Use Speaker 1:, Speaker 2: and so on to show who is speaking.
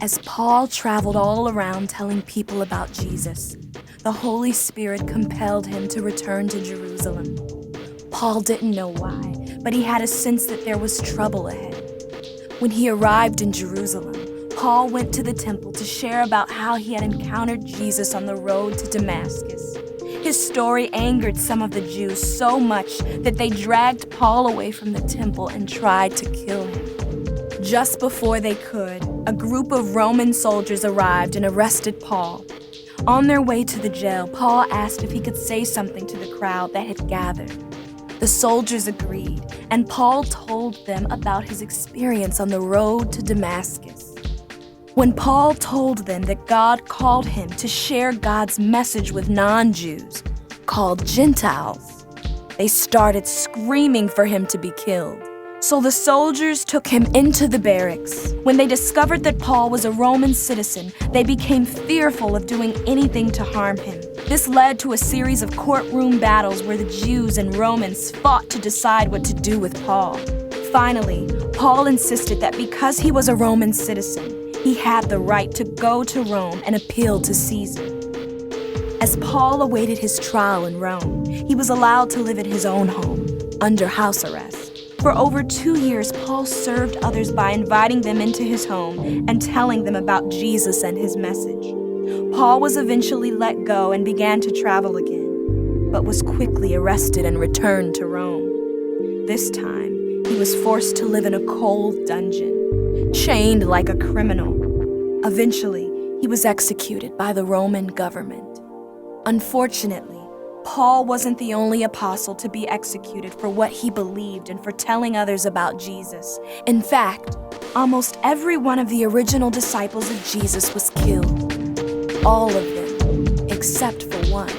Speaker 1: As Paul traveled all around telling people about Jesus, the Holy Spirit compelled him to return to Jerusalem. Paul didn't know why, but he had a sense that there was trouble ahead. When he arrived in Jerusalem, Paul went to the temple to share about how he had encountered Jesus on the road to Damascus. His story angered some of the Jews so much that they dragged Paul away from the temple and tried to kill him. Just before they could, a group of Roman soldiers arrived and arrested Paul. On their way to the jail, Paul asked if he could say something to the crowd that had gathered. The soldiers agreed, and Paul told them about his experience on the road to Damascus. When Paul told them that God called him to share God's message with non-Jews, called Gentiles, they started screaming for him to be killed. So the soldiers took him into the barracks. When they discovered that Paul was a Roman citizen, they became fearful of doing anything to harm him. This led to a series of courtroom battles where the Jews and Romans fought to decide what to do with Paul. Finally, Paul insisted that because he was a Roman citizen, he had the right to go to Rome and appeal to Caesar. As Paul awaited his trial in Rome, he was allowed to live at his own home, under house arrest. For over 2 years, Paul served others by inviting them into his home and telling them about Jesus and his message. Paul was eventually let go and began to travel again, but was quickly arrested and returned to Rome. This time, he was forced to live in a cold dungeon, chained like a criminal. Eventually, he was executed by the Roman government. Unfortunately, Paul wasn't the only apostle to be executed for what he believed and for telling others about Jesus. In fact, almost every one of the original disciples of Jesus was killed. All of them, except for one.